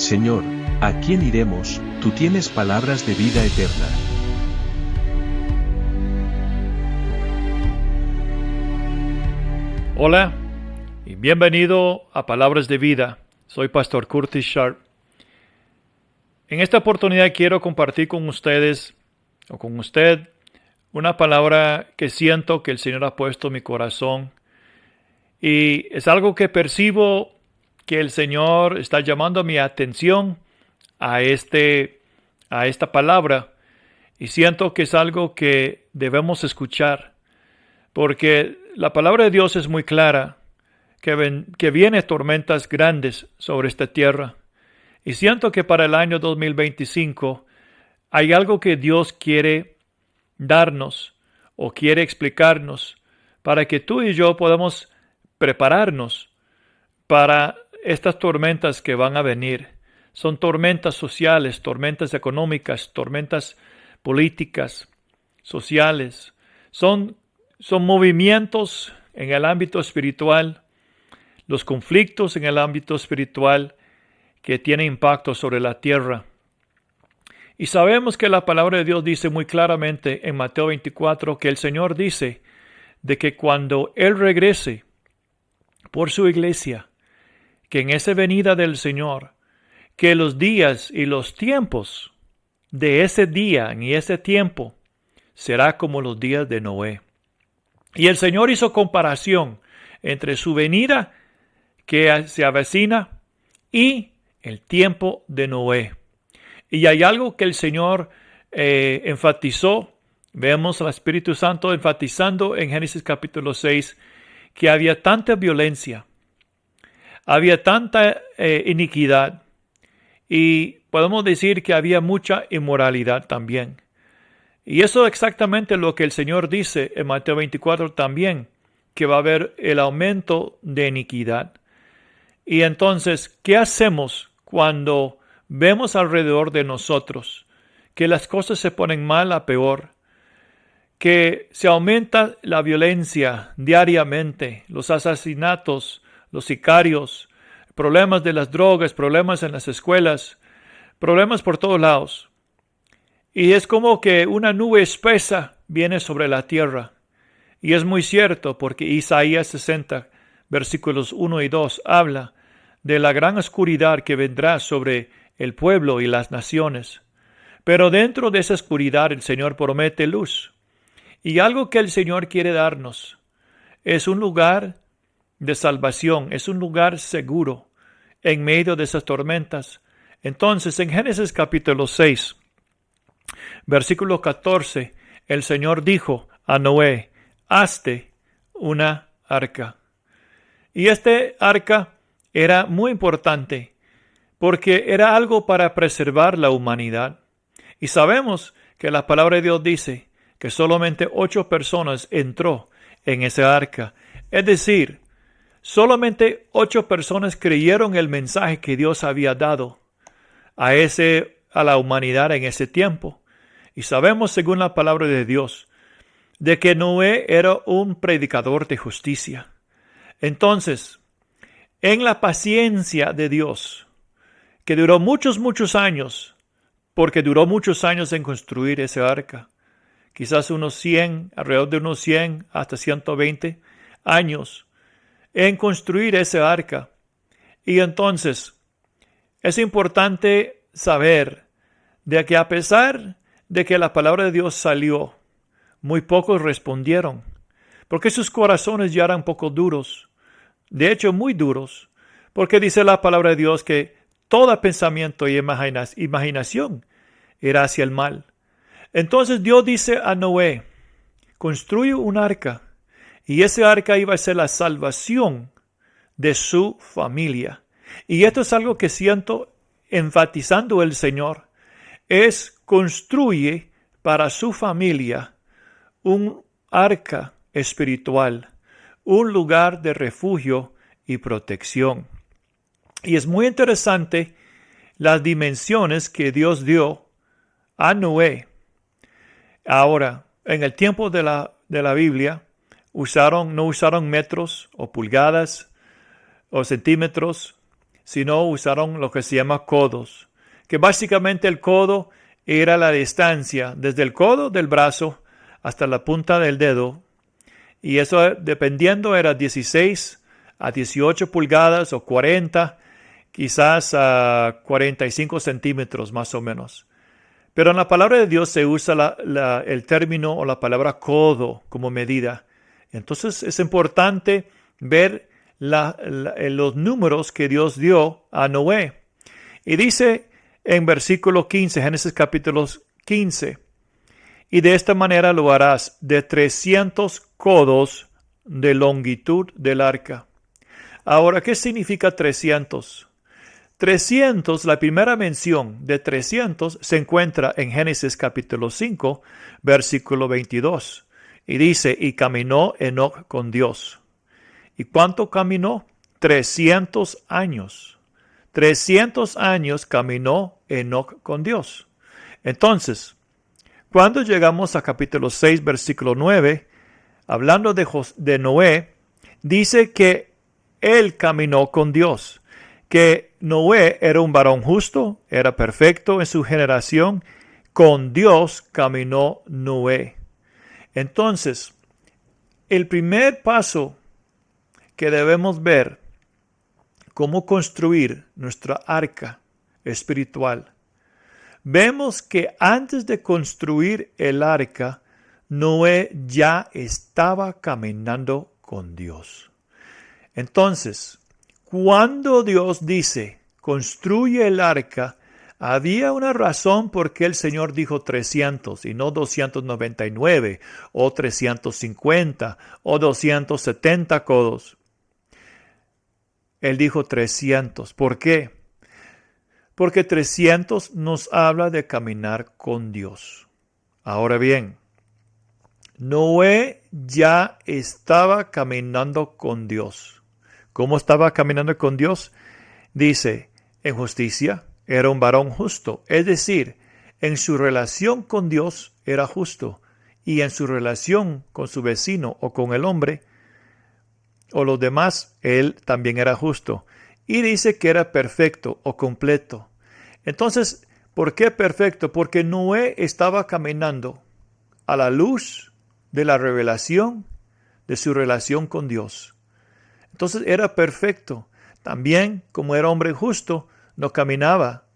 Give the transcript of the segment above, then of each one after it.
Señor, ¿a quién iremos? Tú tienes palabras de vida eterna. Hola y bienvenido a Palabras de Vida. Soy Pastor Curtis Sharp. En esta oportunidad quiero compartir con ustedes o con usted una palabra que siento que el Señor ha puesto en mi corazón. Y es algo que percibo que el Señor está llamando mi atención a esta palabra. Y siento que es algo que debemos escuchar. Porque la palabra de Dios es muy clara, que vienen tormentas grandes sobre esta tierra. Y siento que para el año 2025 hay algo que Dios quiere darnos o quiere explicarnos para que tú y yo podamos prepararnos para estas tormentas que van a venir. Son tormentas sociales, tormentas económicas, tormentas políticas, sociales. Son movimientos en el ámbito espiritual, los conflictos en el ámbito espiritual que tienen impacto sobre la tierra. Y sabemos que la palabra de Dios dice muy claramente en Mateo 24 que el Señor dice de que cuando Él regrese por su iglesia, que en esa venida del Señor, que los días y los tiempos de ese día y ese tiempo será como los días de Noé. Y el Señor hizo comparación entre su venida que se avecina y el tiempo de Noé. Y hay algo que el Señor enfatizó. Vemos al Espíritu Santo enfatizando en Génesis capítulo 6 que había tanta violencia, había tanta iniquidad y podemos decir que había mucha inmoralidad también. Y eso es exactamente lo que el Señor dice en Mateo 24 también, que va a haber el aumento de iniquidad. Y entonces, ¿qué hacemos cuando vemos alrededor de nosotros que las cosas se ponen mal a peor? Que se aumenta la violencia diariamente, los asesinatos, los sicarios, problemas de las drogas, problemas en las escuelas, problemas por todos lados. Y es como que una nube espesa viene sobre la tierra. Y es muy cierto porque Isaías 60, versículos 1 y 2, habla de la gran oscuridad que vendrá sobre el pueblo y las naciones. Pero dentro de esa oscuridad el Señor promete luz. Y algo que el Señor quiere darnos es un lugar de salvación, es un lugar seguro en medio de esas tormentas. Entonces, en Génesis capítulo 6, versículo 14, el Señor dijo a Noé, hazte una arca. Y este arca era muy importante porque era algo para preservar la humanidad. Y sabemos que la palabra de Dios dice que solamente 8 personas entró en esa arca. Es decir, solamente 8 personas creyeron el mensaje que Dios había dado a la humanidad en ese tiempo. Y sabemos, según la palabra de Dios, de que Noé era un predicador de justicia. Entonces, en la paciencia de Dios, que duró muchos años, porque duró muchos años en construir esa arca, quizás alrededor de unos 100 hasta 120 años, en construir esa arca. Y entonces, es importante saber de que a pesar de que la palabra de Dios salió, muy pocos respondieron, porque sus corazones ya eran un poco duros, de hecho muy duros, porque dice la palabra de Dios que todo pensamiento y imaginación era hacia el mal. Entonces Dios dice a Noé, construye un arca, y ese arca iba a ser la salvación de su familia. Y esto es algo que siento enfatizando el Señor, es construye para su familia un arca espiritual, un lugar de refugio y protección. Y es muy interesante las dimensiones que Dios dio a Noé. Ahora, en el tiempo de la Biblia, no usaron metros o pulgadas o centímetros, sino usaron lo que se llama codos, que básicamente el codo era la distancia desde el codo del brazo hasta la punta del dedo, y eso dependiendo era 16 a 18 pulgadas o 40, quizás a 45 centímetros más o menos. Pero en la palabra de Dios se usa el término o la palabra codo como medida. Entonces es importante ver los números que Dios dio a Noé. Y dice en versículo 15, Génesis capítulo 15, y de esta manera lo harás de 300 codos de longitud del arca. Ahora, ¿qué significa 300? 300, la primera mención de 300 se encuentra en Génesis capítulo 5, versículo 22. Y dice, y caminó Enoc con Dios. ¿Y cuánto caminó? 300 años. 300 años caminó Enoc con Dios. Entonces, cuando llegamos a capítulo 6, versículo 9, hablando de Noé, dice que él caminó con Dios, que Noé era un varón justo, era perfecto en su generación, con Dios caminó Noé. Entonces, el primer paso que debemos ver, cómo construir nuestra arca espiritual, vemos que antes de construir el arca, Noé ya estaba caminando con Dios. Entonces, cuando Dios dice, construye el arca, había una razón por qué el Señor dijo 300 y no 299 o 350 o 270 codos. Él dijo 300. ¿Por qué? Porque 300 nos habla de caminar con Dios. Ahora bien, Noé ya estaba caminando con Dios. ¿Cómo estaba caminando con Dios? Dice, en justicia, era un varón justo. Es decir, en su relación con Dios era justo. Y en su relación con su vecino o con el hombre o los demás, él también era justo. Y dice que era perfecto o completo. Entonces, ¿por qué perfecto? Porque Noé estaba caminando a la luz de la revelación de su relación con Dios. Entonces era perfecto. También, como era hombre justo, no caminaba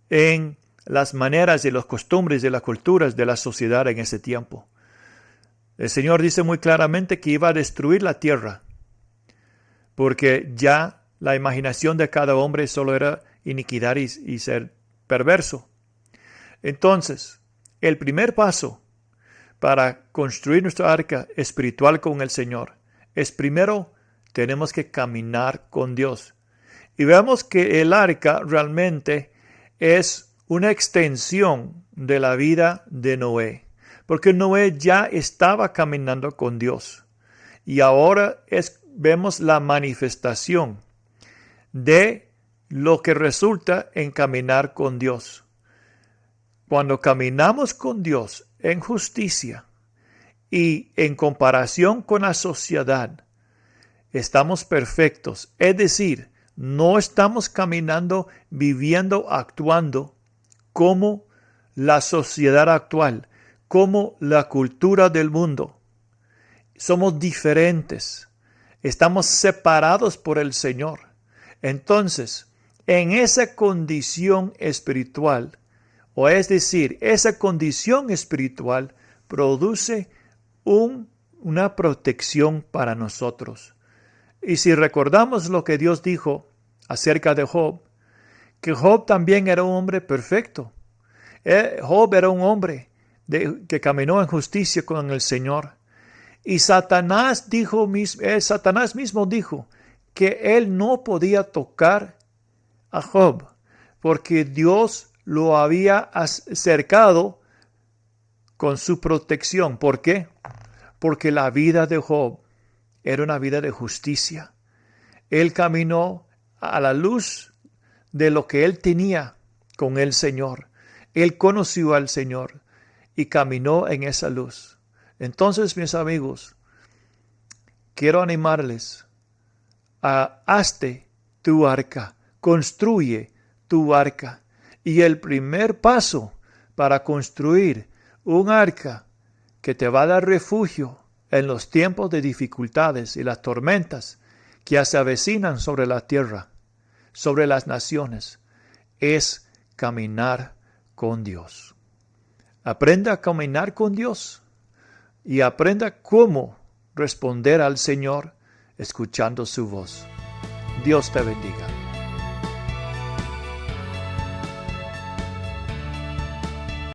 en las maneras y las costumbres de las culturas de la sociedad en ese tiempo. El Señor dice muy claramente que iba a destruir la tierra, porque ya la imaginación de cada hombre solo era iniquidad y ser perverso. Entonces, el primer paso para construir nuestra arca espiritual con el Señor es primero tenemos que caminar con Dios. Y vemos que el arca realmente es una extensión de la vida de Noé, porque Noé ya estaba caminando con Dios. Y ahora vemos la manifestación de lo que resulta en caminar con Dios. Cuando caminamos con Dios en justicia y en comparación con la sociedad, estamos perfectos. Es decir, no estamos caminando, viviendo, actuando como la sociedad actual, como la cultura del mundo. Somos diferentes. Estamos separados por el Señor. Entonces, en esa condición espiritual, o es decir, esa condición espiritual produce una protección para nosotros. Y si recordamos lo que Dios dijo acerca de Job, que Job también era un hombre perfecto. Job era un hombre que caminó en justicia con el Señor. Y Satanás mismo dijo que él no podía tocar a Job, porque Dios lo había cercado con su protección. ¿Por qué? Porque la vida de Job era una vida de justicia. Él caminó a la luz de lo que él tenía con el Señor. Él conoció al Señor y caminó en esa luz. Entonces, mis amigos, quiero animarles a hazte tu arca, construye tu arca. Y el primer paso para construir un arca que te va a dar refugio en los tiempos de dificultades y las tormentas que se avecinan sobre la tierra, sobre las naciones, es caminar con Dios. Aprenda a caminar con Dios y aprenda cómo responder al Señor escuchando su voz. Dios te bendiga.